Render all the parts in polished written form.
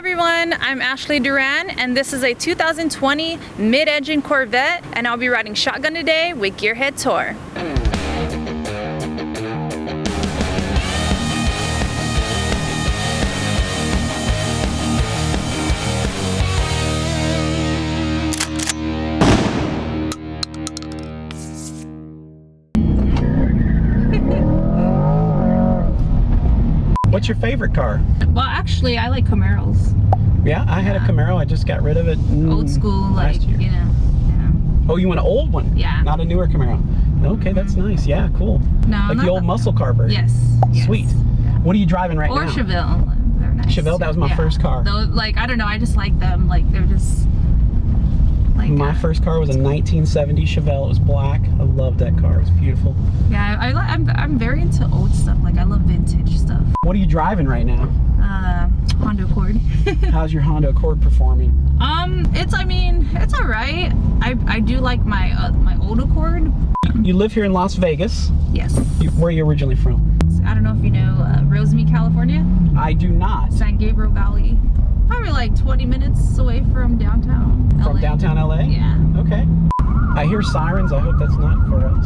everyone, I'm Ashley Duran and this is a 2020 mid-engine Corvette and I'll be riding shotgun today with GearHeadTour. What's your favorite car? Well, actually, I like Camaros. Yeah, I had a Camaro. I just got rid of it. Old school, like, last year. you know. Yeah. Oh, you want an old one? Yeah. Not a newer Camaro. Okay, that's nice. Yeah, cool. No, like the old muscle car version. Yes. Sweet. Yeah. What are you driving right now? Or Chevelle. They're nice. Chevelle, that was my first car. Though, like, I don't know, I just like them. Like, they're just like. My first car was a 1970 Chevelle. It was black. I loved that car. It was beautiful. Yeah, I'm very into old stuff. Like, I love vintage stuff. What are you driving right now? Honda Accord. How's your Honda Accord performing? It's all right. I do like my my old Accord. You live here in Las Vegas. Yes. Where are you originally from? I don't know if you know Rosemead, California. I do not. San Gabriel Valley. Probably like 20 minutes away from downtown LA. From downtown LA? Yeah. Okay. I hear sirens. I hope that's not for us.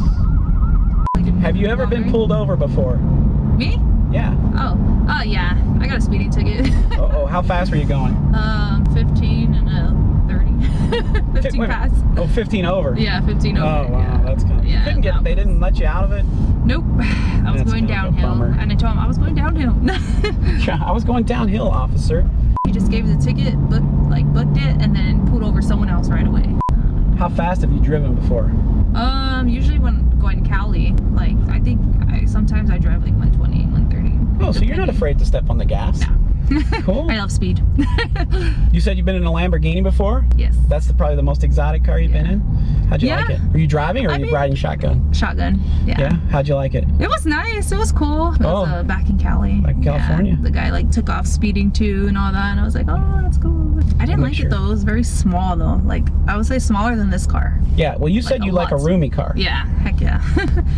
Have you ever been pulled over before? Me? Yeah. Oh, yeah. I got a speeding ticket. Oh, how fast were you going? 15 and 30. 15 pass. Oh, 15 over. Yeah, 15 over. Oh, wow, yeah. that's kind of. Yeah, you couldn't get. They didn't let you out of it. Nope. I was going downhill, and I told him I was going downhill. Yeah, I was going downhill, officer. He just gave the ticket, booked it, and then pulled over someone else right away. How fast have you driven before? Usually when going to Cali, like sometimes I drive like 120, 130. Oh, so you're not afraid to step on the gas? No. Cool. I love speed. You said you've been in a Lamborghini before? Yes. That's probably the most exotic car you've been in? How'd you like it? Were you driving or were you riding shotgun? Shotgun, yeah. Yeah? How'd you like it? It was nice. It was cool. It was back in Cali. Back in California. Yeah. The guy like took off speeding too and all that, and I was like, oh, that's cool. I didn't like it though. It was very small though. Like, I would say smaller than this car. Yeah, well you said you like a roomy car. Yeah, heck yeah.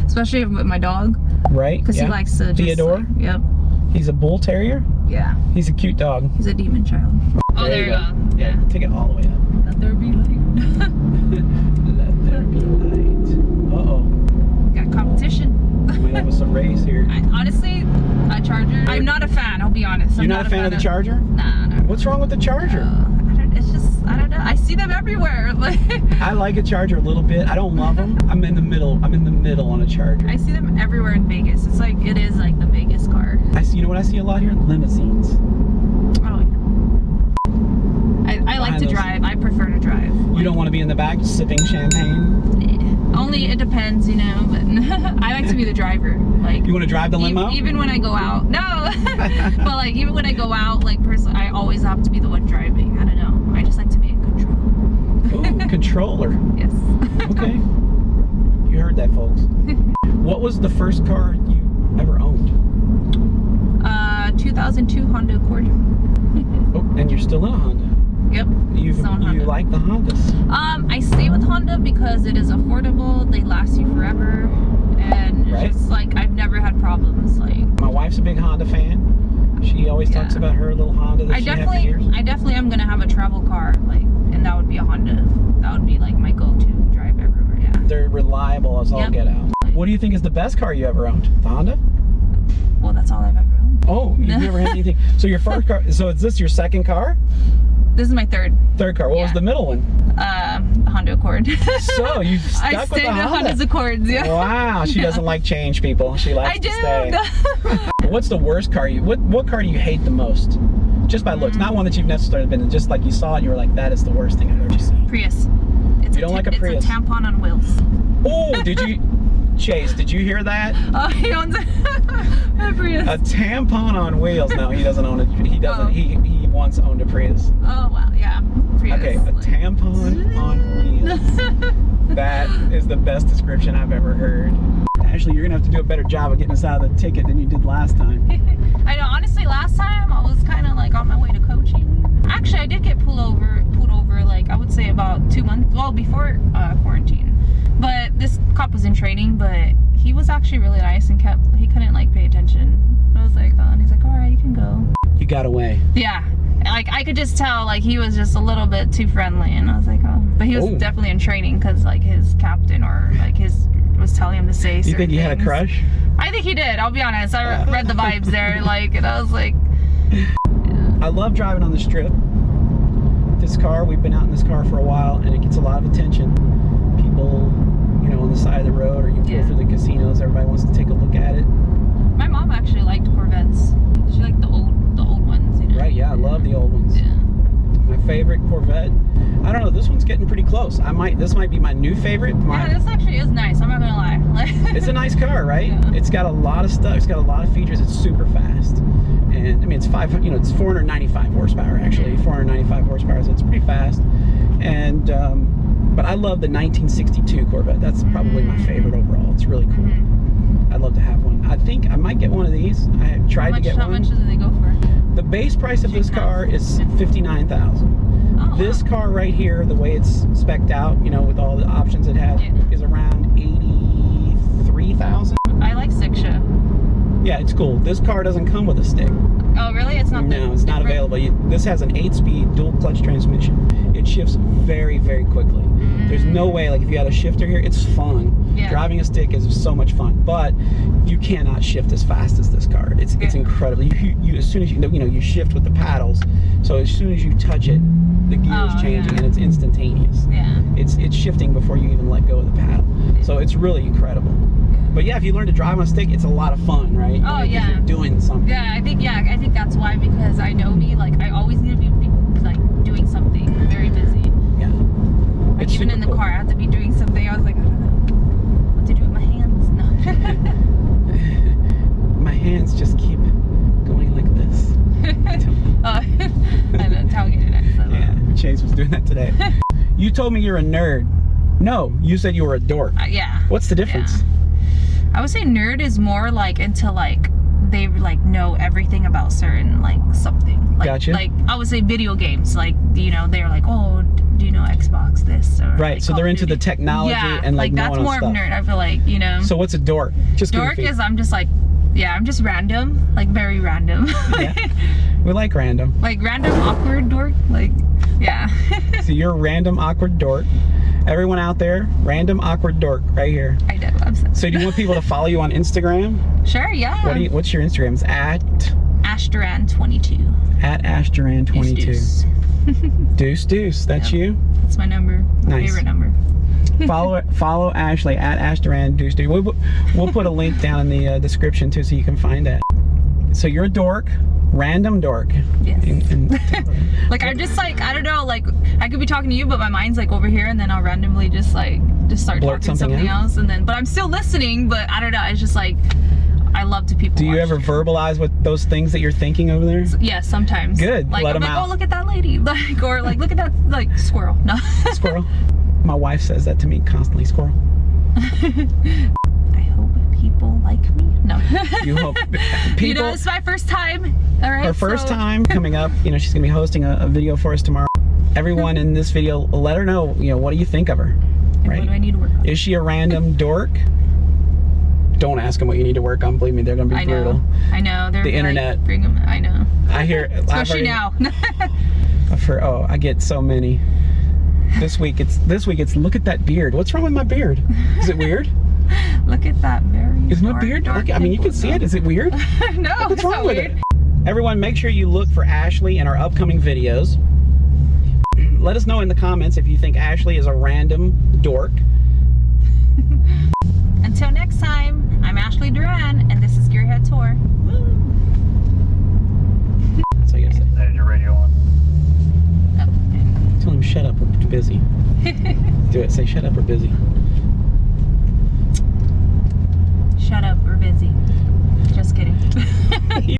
Especially with my dog. Right? Because he likes to Theodore? Just, yep. He's a bull terrier? Yeah. He's a cute dog. He's a demon child. Oh, there you go. Yeah, take it all the way up. Let there be light. Let there be light. Uh-oh. Got competition. We might have us a race here. Honestly, a Charger, I'm not a fan, I'll be honest. You're not a fan of the Charger? Nah. What's wrong with the Charger? It's just, I don't know. I see them everywhere. Like, I like a Charger a little bit. I don't love them. I'm in the middle. I'm in the middle on a Charger. I see them everywhere in Vegas. It's like, it is like the Vegas car. You know what I see a lot here? Limousines. Oh, yeah. I like to drive. I prefer to drive. You don't want to be in the back sipping champagne? Only it depends, you know, but I like to be the driver. Like, you want to drive the limo? Even when I go out. No. But like, even when I go out, like, personally, I always have to be the one driving. I don't know. I just like to be in control. Ooh, controller. Yes. Okay. You heard that, folks. What was the first car you ever owned? 2002 Honda Accord. Oh, and you're still in a Honda. Yep. You like the Hondas? I stay with Honda because it is affordable. They last you forever, and it's just like I've never had problems. Like, my wife's a big Honda fan. She always talks about her little Honda that she had for years. I definitely am gonna have a travel car, like, and that would be a Honda. That would be like my go-to drive everywhere. Yeah. They're reliable as all get out. What do you think is the best car you ever owned? The Honda? Well, that's all I've ever owned. Oh, you've never had anything. So your first car. So is this your second car? This is my third. Third car. What was the middle one? Honda Accord. So you stuck I with the stayed with Honda. Honda's Accords. Yeah. Wow. She doesn't like change, people. She likes to stay. What's the worst car what car do you hate the most? Just by looks, not one that you've necessarily been in. Just like you saw it, and you were like, that is the worst thing I've ever seen. Prius. You don't like a Prius? It's a tampon on wheels. Oh, did you? Chase, did you hear that? Oh, he owns a Prius. A tampon on wheels. No, he doesn't own it. He doesn't. Oh. He once owned a Prius. Oh, wow. Yeah. Prius. Okay, a tampon on wheels. That is the best description I've ever heard. Ashley, you're going to have to do a better job of getting us out of the ticket than you did last time. I know. Honestly, last time I was kind of like on my way to coaching. Actually, I did get pulled over like I would say about 2 months. Well, before quarantine. But this cop was in training, but he was actually really nice and he couldn't like pay attention. I was like, oh, and he's like, all right, you can go. You got away. Yeah. like I could just tell like he was just a little bit too friendly, and I was like, oh. But he was definitely in training because like his captain or like his was telling him to say. You think he had a crush? I think he did. I'll be honest. I read the vibes there, like, and I was like. Yeah. I love driving on the strip. This car, we've been out in this car for a while, and it gets a lot of attention. People, you know, on the side of the road, or you pull through the casinos. Everybody wants to take a look at it. My mom actually liked Corvettes. She liked the old ones, you know. Right? Yeah, I love the old ones. Yeah. My favorite Corvette. I don't know. This one's getting pretty close. This might be my new favorite. Yeah, this actually is nice. I'm not gonna lie. It's a nice car, right? Yeah. It's got a lot of stuff. It's got a lot of features. It's super fast. And I mean, it's 495 horsepower actually. 495 horsepower, so it's pretty fast. And but I love the 1962 Corvette. That's probably my favorite overall. It's really cool. I'd love to have one. I think I might get one of these. I have tried to get one. How much do they go for? The base price of this car is $59,000. Oh, this car right here, the way it's spec'd out, you know, with all the options it has, is around $83,000. I like stick shift. Yeah, it's cool. This car doesn't come with a stick. Oh, really? It's not. No, it's not available. This has an 8-speed dual clutch transmission. It shifts very, very quickly. There's no way, like if you had a shifter here, it's fun. Yeah. Driving a stick is so much fun, but you cannot shift as fast as this car. It's incredible. You as soon as you shift with the paddles, so as soon as you touch it, the gear is changing and it's instantaneous. Yeah. It's shifting before you even let go of the paddle. So it's really incredible. But yeah, if you learn to drive on a stick, it's a lot of fun, right? Oh, yeah. You're doing something. Yeah, I think that's why, because I know me, like I always need to be like doing something very busy. Yeah. Like even in the car, I have to be doing something. I was like, I don't know what to do with my hands. No. My hands just keep going like this. I know, telling you next. Yeah, Chase was doing that today. You told me you're a nerd. No, you said you were a dork. Yeah. What's the difference? Yeah. I would say nerd is more like into like they like know everything about certain like something. Like, gotcha. Like I would say video games. Like they're like, oh, do you know Xbox this? Or, right. Like, so they're into the technology and like that's more of nerd. I feel like So what's a dork? Just dork goofy. is I'm just random, like very random. Yeah. We like random. Like random awkward dork. Like yeah. So you're a random awkward dork. Everyone out there, random awkward dork right here. I know. I'm so. So do you want people to follow you on Instagram? Sure. Yeah. What's your Instagram? It's at Ashduran22. At Ashduran22. Deuce. That's you. That's my number. My favorite number. Follow Ashley at Ashduran22. We'll put a link down in the description too, so you can find that. So you're a dork. Random dork. Yes. Like I'm just like, I don't know, like I could be talking to you, but my mind's like over here, and then I'll randomly just start blurt talking something else, and then but I'm still listening, but I don't know, it's just like I love to people. Do you ever verbalize what those things that you're thinking over there? Yes, sometimes. Good. Like Let I'm them like, out. oh look at that lady, like or like look at that like squirrel. No. Squirrel. My wife says that to me constantly. Squirrel. I hope people like me. No. You hope people. It's my first time. All right. Her first time coming up. She's gonna be hosting a video for us tomorrow. Everyone in this video, let her know. What do you think of her? Right? What do I need to work on? Is she a random dork? Don't ask them what you need to work on. Believe me, they're gonna be brutal. I know. They're the internet. Bring them. I know. I hear. Especially now. I get so many. This week it's look at that beard. What's wrong with my beard? Is it weird? Look at that very. Is my beard dark? I mean, you can see it. Is it weird? No. What's wrong with it? Everyone, make sure you look for Ashley in our upcoming videos. Let us know in the comments if you think Ashley is a random dork. Until next time, I'm Ashley Duran, and this is GearHeadTour. That's all you gotta say. Hey, your radio on. Oh, tell him shut up, we're busy. Do it. Say shut up, we're busy. Shut up, we're busy. Just kidding.